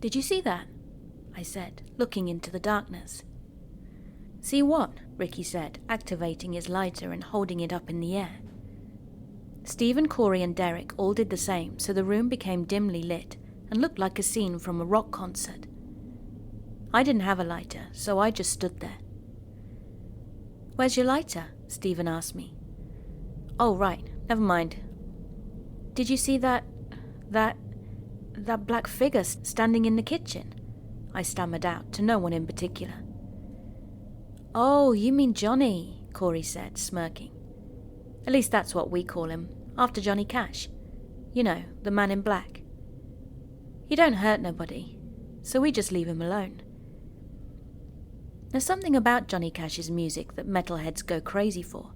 "Did you see that?" I said, looking into the darkness. "See what?" Ricky said, activating his lighter and holding it up in the air. Stephen, Corey and Derek all did the same, so the room became dimly lit and looked like a scene from a rock concert. I didn't have a lighter, so I just stood there. "Where's your lighter?" Stephen asked me. "Oh, right, never mind. Did you see that black figure standing in the kitchen?" I stammered out, to no one in particular. "Oh, you mean Johnny," Corey said, smirking. "At least that's what we call him, after Johnny Cash. You know, the man in black. He don't hurt nobody, so we just leave him alone. There's something about Johnny Cash's music that metalheads go crazy for.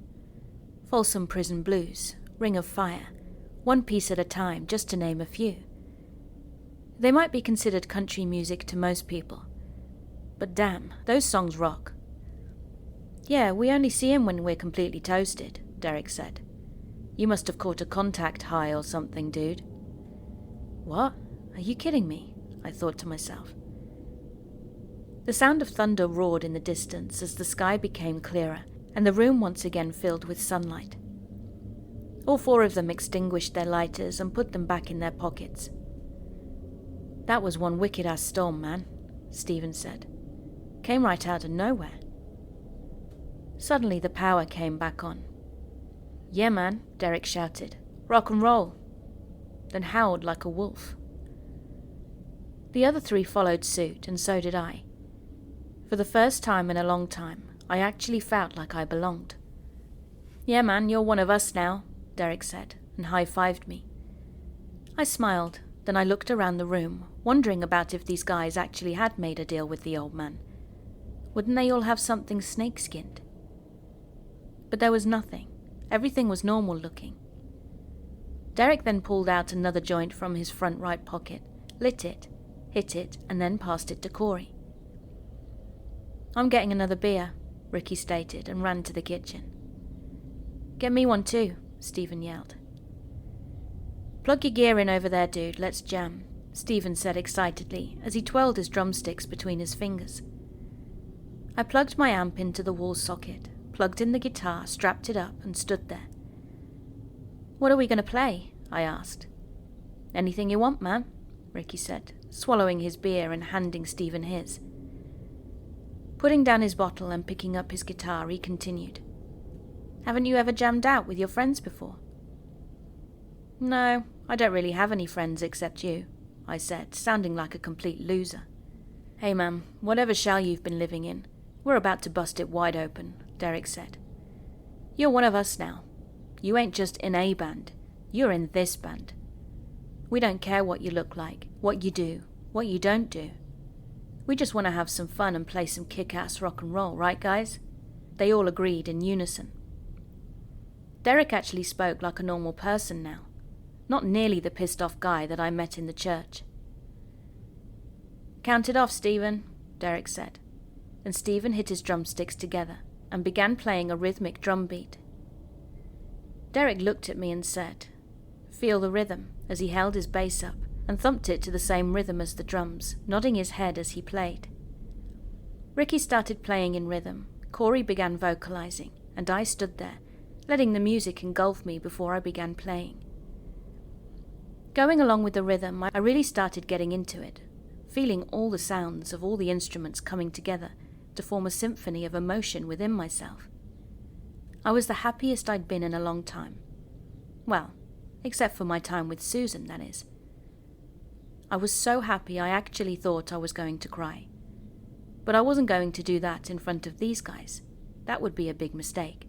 Folsom Prison Blues, Ring of Fire, One Piece at a Time, just to name a few. They might be considered country music to most people, but damn, those songs rock." "Yeah, we only see him when we're completely toasted," Derek said. "You must have caught a contact high or something, dude." "What? Are you kidding me?" I thought to myself. The sound of thunder roared in the distance as the sky became clearer and the room once again filled with sunlight. All four of them extinguished their lighters and put them back in their pockets. "That was one wicked-ass storm, man," Stephen said. "Came right out of nowhere." Suddenly the power came back on. "Yeah, man," Derek shouted. "Rock and roll," then howled like a wolf. The other three followed suit, and so did I. For the first time in a long time, I actually felt like I belonged. "Yeah, man, you're one of us now," Derek said, and high-fived me. I smiled, then I looked around the room, wondering about if these guys actually had made a deal with the old man. Wouldn't they all have something snake-skinned? But there was nothing. Everything was normal looking. Derek then pulled out another joint from his front right pocket, lit it, hit it, and then passed it to Corey. "I'm getting another beer," Ricky stated, and ran to the kitchen. "Get me one too," Stephen yelled. "Plug your gear in over there, dude, let's jam," Stephen said excitedly as he twirled his drumsticks between his fingers. I plugged my amp into the wall socket, plugged in the guitar, strapped it up, and stood there. "What are we going to play?" I asked. "Anything you want, man," Ricky said, swallowing his beer and handing Stephen his. Putting down his bottle and picking up his guitar, he continued. "Haven't you ever jammed out with your friends before?" "No, I don't really have any friends except you," I said, sounding like a complete loser. "Hey man, whatever shell you've been living in, we're about to bust it wide open," Derek said. "You're one of us now. You ain't just in a band, you're in this band. We don't care what you look like, what you do, what you don't do. We just want to have some fun and play some kick-ass rock and roll, right guys?" They all agreed in unison. Derek actually spoke like a normal person now, not nearly the pissed-off guy that I met in the church. "Count it off, Stephen," Derek said, and Stephen hit his drumsticks together and began playing a rhythmic drum beat. Derek looked at me and said, "Feel the rhythm," as he held his bass up and thumped it to the same rhythm as the drums, nodding his head as he played. Ricky started playing in rhythm, Corey began vocalizing, and I stood there, letting the music engulf me before I began playing. Going along with the rhythm, I really started getting into it, feeling all the sounds of all the instruments coming together to form a symphony of emotion within myself. I was the happiest I'd been in a long time. Well, except for my time with Susan, that is. I was so happy I actually thought I was going to cry. But I wasn't going to do that in front of these guys. That would be a big mistake.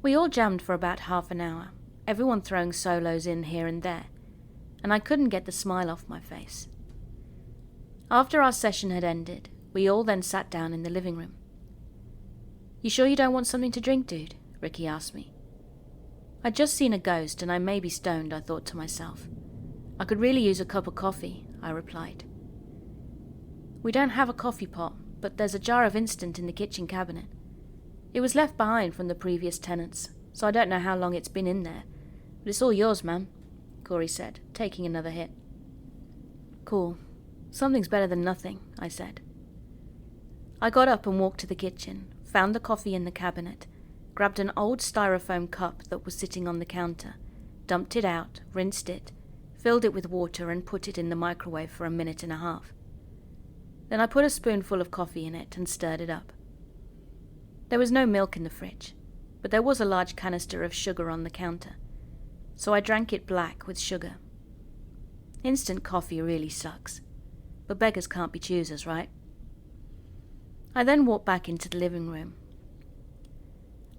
We all jammed for about half an hour, everyone throwing solos in here and there, and I couldn't get the smile off my face. After our session had ended, we all then sat down in the living room. "You sure you don't want something to drink, dude?" Ricky asked me. I'd just seen a ghost and I may be stoned, I thought to myself. "I could really use a cup of coffee," I replied. "We don't have a coffee pot, but there's a jar of instant in the kitchen cabinet. It was left behind from the previous tenants, so I don't know how long it's been in there, but it's all yours, man," Corey said, taking another hit. Cool. Something's better than nothing, I said. I got up and walked to the kitchen, found the coffee in the cabinet, grabbed an old styrofoam cup that was sitting on the counter, dumped it out, rinsed it, filled it with water and put it in the microwave for 1.5 minutes. Then I put a spoonful of coffee in it and stirred it up. There was no milk in the fridge, but there was a large canister of sugar on the counter, so I drank it black with sugar. Instant coffee really sucks, but beggars can't be choosers, right? I then walked back into the living room.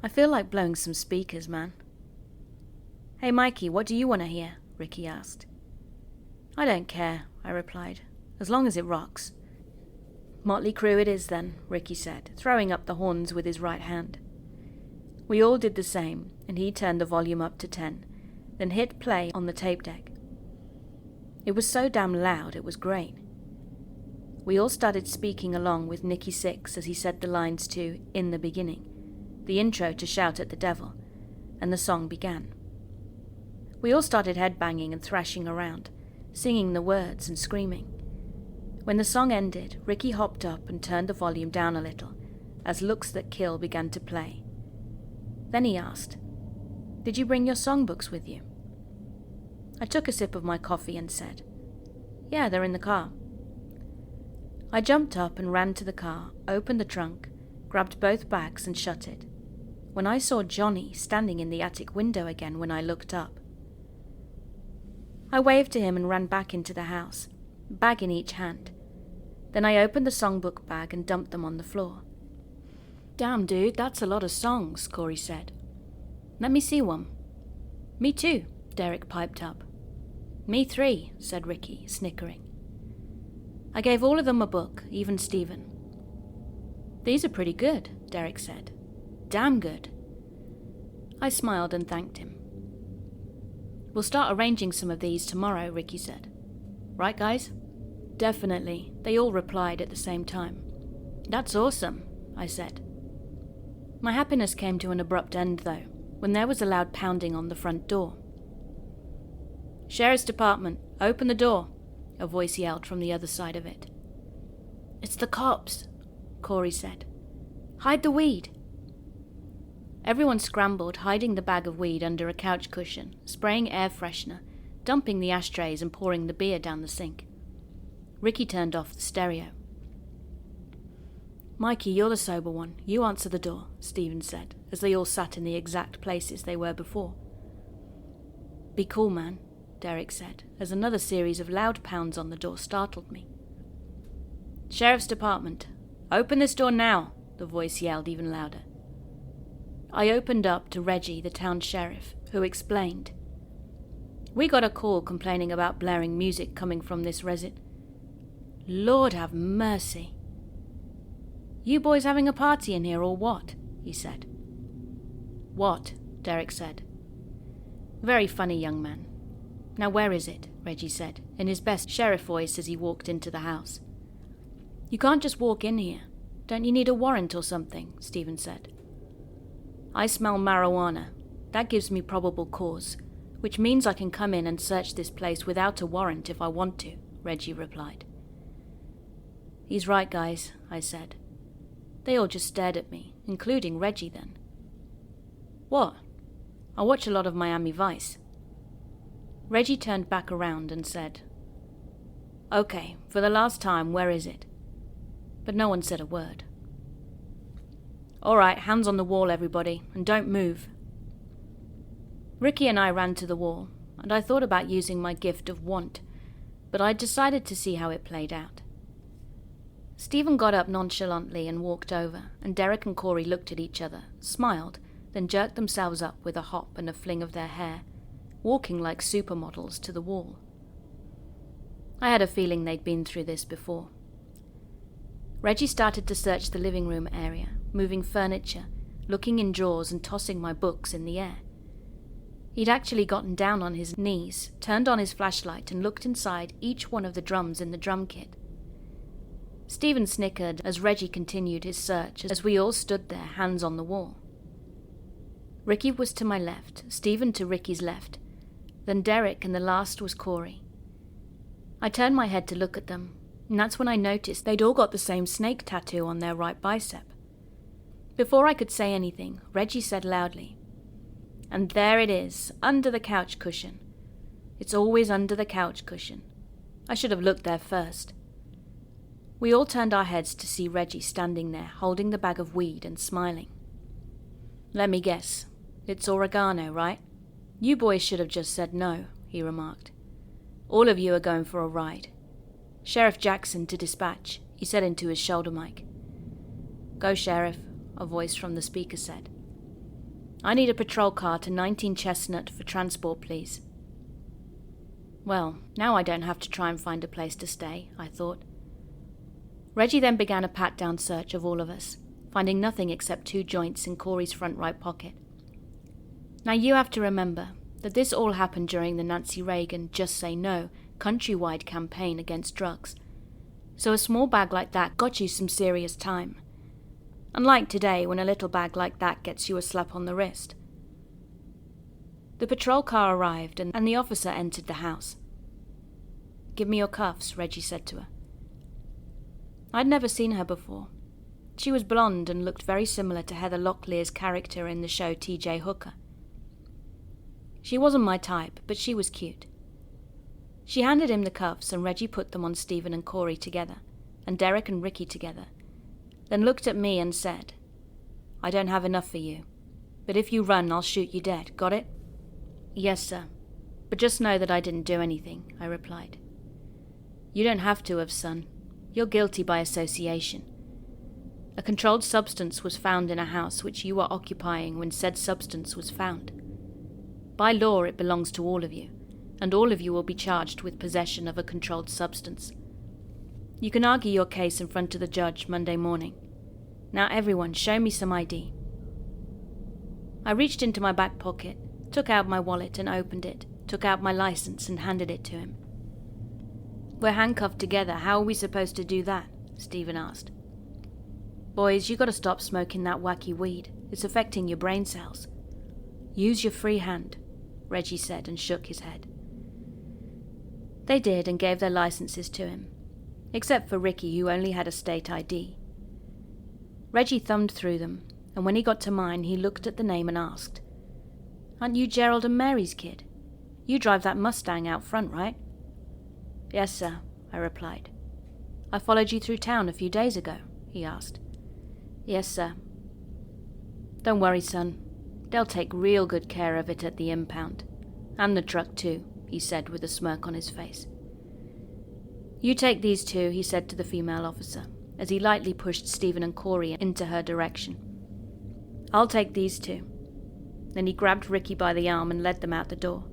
I feel like blowing some speakers, man. Hey Mikey, what do you want to hear? Ricky asked. I don't care, I replied, as long as it rocks. Motley Crue it is then, Ricky said, throwing up the horns with his right hand. We all did the same, and he turned the volume up to 10, then hit play on the tape deck. It was so damn loud, it was great. We all started speaking along with Nicky Six as he said the lines to In the Beginning, the intro to Shout at the Devil, and the song began. We all started headbanging and thrashing around, singing the words and screaming. When the song ended, Ricky hopped up and turned the volume down a little, as Looks That Kill began to play. Then he asked, "Did you bring your songbooks with you?" I took a sip of my coffee and said, "Yeah, they're in the car." I jumped up and ran to the car, opened the trunk, grabbed both bags and shut it, when I saw Johnny standing in the attic window again when I looked up. I waved to him and ran back into the house, bag in each hand. Then I opened the songbook bag and dumped them on the floor. "Damn, dude, that's a lot of songs," Corey said. "Let me see one." "Me too," Derek piped up. "Me 3, said Ricky, snickering. I gave all of them a book, even Stephen. "These are pretty good," Derek said. "Damn good." I smiled and thanked him. "We'll start arranging some of these tomorrow," Ricky said. "Right, guys?" "Definitely," they all replied at the same time. "That's awesome," I said. My happiness came to an abrupt end, though, when there was a loud pounding on the front door. "Sheriff's Department, open the door," a voice yelled from the other side of it. "It's the cops," Corey said. "Hide the weed." Everyone scrambled, hiding the bag of weed under a couch cushion, spraying air freshener, dumping the ashtrays and pouring the beer down the sink. Ricky turned off the stereo. "Mikey, you're the sober one. You answer the door," Stephen said, as they all sat in the exact places they were before. "Be cool, man," Derek said, as another series of loud pounds on the door startled me. "Sheriff's Department, open this door now," the voice yelled even louder. I opened up to Reggie, the town sheriff, who explained. "We got a call complaining about blaring music coming from this Lord have mercy. You boys having a party in here or what?" he said. "What?" Derek said. "Very funny, young man. Now where is it?" Reggie said, in his best sheriff voice as he walked into the house. "You can't just walk in here. Don't you need a warrant or something?" Stephen said. "I smell marijuana. That gives me probable cause, which means I can come in and search this place without a warrant if I want to," Reggie replied. "He's right, guys," I said. They all just stared at me, including Reggie then. "What?" "I watch a lot of Miami Vice." Reggie turned back around and said, "Okay, for the last time, where is it?" But no one said a word. "All right, hands on the wall, everybody, and don't move." Ricky and I ran to the wall, and I thought about using my gift of want, but I decided to see how it played out. Stephen got up nonchalantly and walked over, and Derek and Corey looked at each other, smiled, then jerked themselves up with a hop and a fling of their hair, walking like supermodels to the wall. I had a feeling they'd been through this before. Reggie started to search the living room area, moving furniture, looking in drawers and tossing my books in the air. He'd actually gotten down on his knees, turned on his flashlight and looked inside each one of the drums in the drum kit. Stephen snickered as Reggie continued his search as we all stood there, hands on the wall. Ricky was to my left, Stephen to Ricky's left, then Derek, and the last was Corey. I turned my head to look at them, and that's when I noticed they'd all got the same snake tattoo on their right bicep. Before I could say anything, Reggie said loudly, "And there it is, under the couch cushion. It's always under the couch cushion. I should have looked there first." We all turned our heads to see Reggie standing there, holding the bag of weed and smiling. "Let me guess. It's oregano, right? You boys should have just said no," he remarked. "All of you are going for a ride. Sheriff Jackson to dispatch," he said into his shoulder mic. "Go, Sheriff," a voice from the speaker said. "I need a patrol car to 19 Chestnut for transport, please." Well, now I don't have to try and find a place to stay, I thought. Reggie then began a pat-down search of all of us, finding nothing except 2 joints in Corey's front right pocket. Now you have to remember that this all happened during the Nancy Reagan Just Say No countrywide campaign against drugs, so a small bag like that got you some serious time. Unlike today, when a little bag like that gets you a slap on the wrist. The patrol car arrived and the officer entered the house. "Give me your cuffs," Reggie said to her. I'd never seen her before. She was blonde and looked very similar to Heather Locklear's character in the show T.J. Hooker. She wasn't my type, but she was cute. She handed him the cuffs and Reggie put them on Stephen and Corey together, and Derek and Ricky together, then looked at me and said, "I don't have enough for you, but if you run, I'll shoot you dead, got it?" "Yes, sir, but just know that I didn't do anything," I replied. "You don't have to have, son. You're guilty by association. A controlled substance was found in a house which you were occupying when said substance was found. By law, it belongs to all of you, and all of you will be charged with possession of a controlled substance. You can argue your case in front of the judge Monday morning. Now everyone, show me some ID." I reached into my back pocket, took out my wallet and opened it, took out my license and handed it to him. "We're handcuffed together, how are we supposed to do that?" Stephen asked. "Boys, you gotta stop smoking that wacky weed. It's affecting your brain cells. Use your free hand," Reggie said and shook his head. They did and gave their licenses to him, except for Ricky, who only had a state ID. Reggie thumbed through them, and when he got to mine, he looked at the name and asked, "Aren't you Gerald and Mary's kid? You drive that Mustang out front, right?" "Yes, sir," I replied. "I followed you through town a few days ago," he asked. "Yes, sir." "Don't worry, son. They'll take real good care of it at the impound. And the truck, too," he said with a smirk on his face. "You take these 2, he said to the female officer, as he lightly pushed Stephen and Corey into her direction. "I'll take these 2. Then he grabbed Ricky by the arm and led them out the door.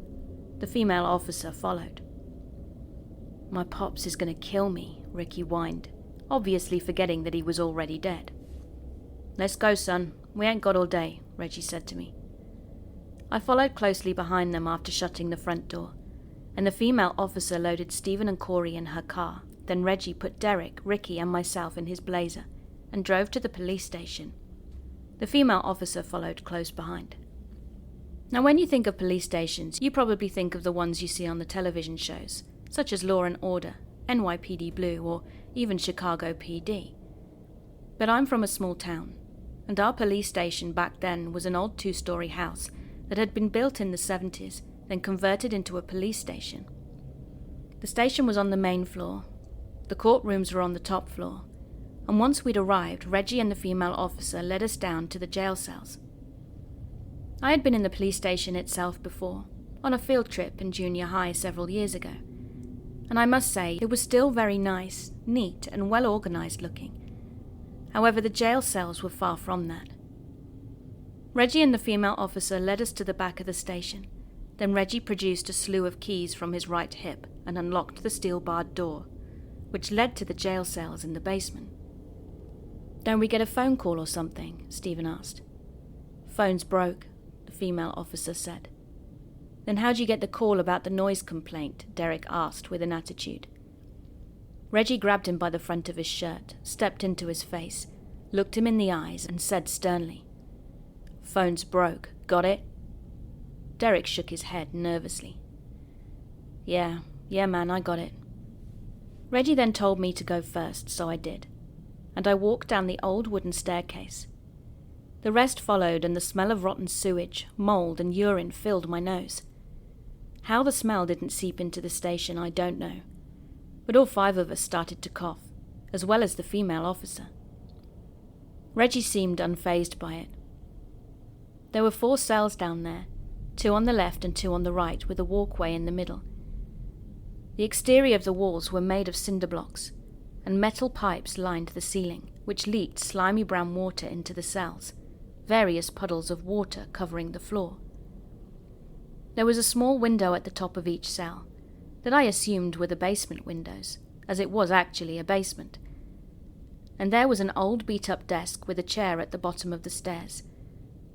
The female officer followed. "My pops is going to kill me," Ricky whined, obviously forgetting that he was already dead. "Let's go, son. We ain't got all day," Reggie said to me. I followed closely behind them after shutting the front door, and the female officer loaded Stephen and Corey in her car. Then Reggie put Derek, Ricky, and myself in his Blazer and drove to the police station. The female officer followed close behind. Now, when you think of police stations, you probably think of the ones you see on the television shows, such as Law and Order, NYPD Blue, or even Chicago PD. But I'm from a small town, and our police station back then was an old 2-story house that had been built in the 70s, then converted into a police station. The station was on the main floor. The courtrooms were on the top floor, and once we'd arrived, Reggie and the female officer led us down to the jail cells. I had been in the police station itself before, on a field trip in junior high several years ago, and I must say it was still very nice, neat, and well organized looking. However, the jail cells were far from that. Reggie and the female officer led us to the back of the station. Then Reggie produced a slew of keys from his right hip and unlocked the steel-barred door, which led to the jail cells in the basement. "Don't we get a phone call or something?" Stephen asked. "Phone's broke," the female officer said. "Then how'd you get the call about the noise complaint?" Derek asked with an attitude. Reggie grabbed him by the front of his shirt, stepped into his face, looked him in the eyes, and said sternly, "Phone's broke, got it?" Derek shook his head nervously. Yeah, man, I got it. Reggie then told me to go first, so I did, and I walked down the old wooden staircase. The rest followed, and the smell of rotten sewage, mold, and urine filled my nose. How the smell didn't seep into the station, I don't know, but all 5 of us started to cough, as well as the female officer. Reggie seemed unfazed by it. There were 4 cells down there, 2 on the left and 2 on the right, with a walkway in the middle. The exterior of the walls were made of cinder blocks, and metal pipes lined the ceiling, which leaked slimy brown water into the cells, various puddles of water covering the floor. There was a small window at the top of each cell, that I assumed were the basement windows, as it was actually a basement. And there was an old beat-up desk with a chair at the bottom of the stairs,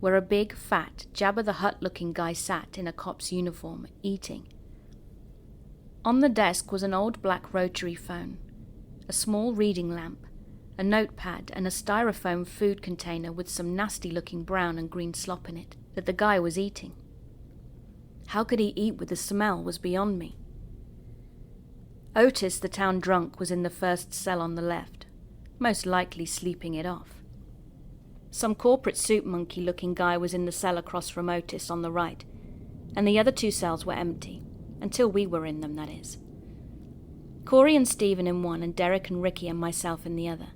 where a big, fat, Jabba-the-Hutt-looking guy sat in a cop's uniform, eating. On the desk was an old black rotary phone, a small reading lamp, a notepad, and a styrofoam food container with some nasty-looking brown and green slop in it that the guy was eating. How could he eat with the smell was beyond me. Otis, the town drunk, was in the first cell on the left, most likely sleeping it off. Some corporate soup monkey-looking guy was in the cell across from Otis on the right, and the other 2 cells were empty, until we were in them, that is. Corey and Stephen in one, and Derek and Ricky and myself in the other.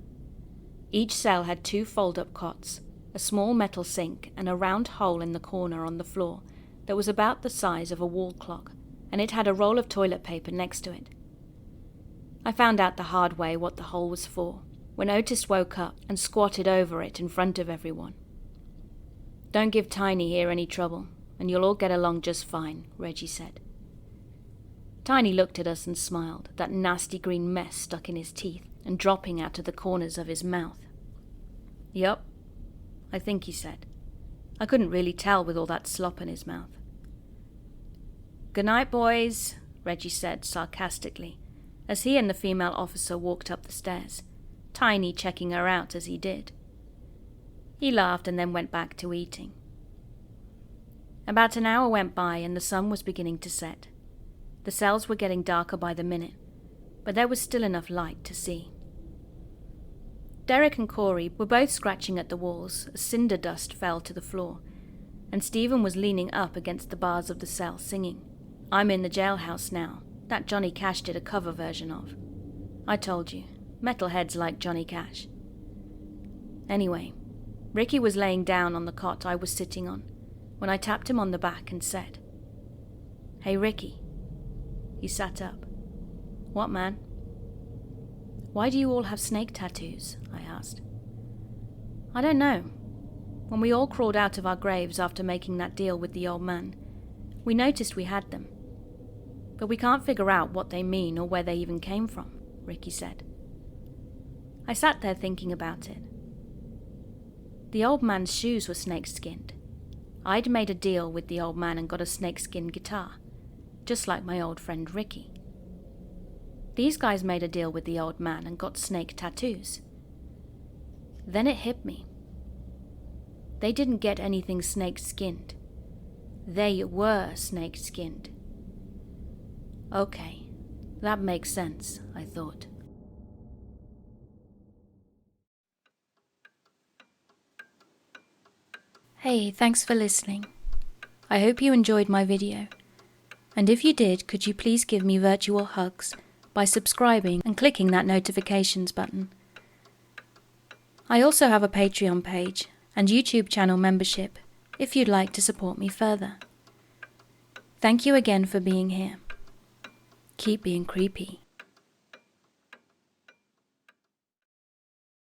Each cell had 2 fold-up cots, a small metal sink, and a round hole in the corner on the floor that was about the size of a wall clock, and it had a roll of toilet paper next to it. I found out the hard way what the hole was for, when Otis woke up and squatted over it in front of everyone. "Don't give Tiny here any trouble, and you'll all get along just fine," Reggie said. Tiny looked at us and smiled, that nasty green mess stuck in his teeth and dropping out of the corners of his mouth. "Yup, I think," he said. I couldn't really tell with all that slop in his mouth. "Good night, boys," Reggie said sarcastically, as he and the female officer walked up the stairs, Tiny checking her out as he did. He laughed and then went back to eating. About an hour went by and the sun was beginning to set. The cells were getting darker by the minute, but there was still enough light to see. Derek and Corey were both scratching at the walls as cinder dust fell to the floor, and Stephen was leaning up against the bars of the cell singing, "I'm in the jailhouse now," that Johnny Cash did a cover version of. I told you, metalheads like Johnny Cash. Anyway, Ricky was laying down on the cot I was sitting on when I tapped him on the back and said, "Hey Ricky." He sat up. "What, man?" "Why do you all have snake tattoos?" I asked. "I don't know. When we all crawled out of our graves after making that deal with the old man, we noticed we had them. But we can't figure out what they mean or where they even came from," Ricky said. I sat there thinking about it. The old man's shoes were snake-skinned. I'd made a deal with the old man and got a snakeskin guitar, just like my old friend Ricky. These guys made a deal with the old man and got snake tattoos. Then it hit me. They didn't get anything snake-skinned. They were snake-skinned. Okay, that makes sense, I thought. Hey, thanks for listening. I hope you enjoyed my video. And if you did, could you please give me virtual hugs by subscribing and clicking that notifications button. I also have a Patreon page and YouTube channel membership if you'd like to support me further. Thank you again for being here. Keep being creepy.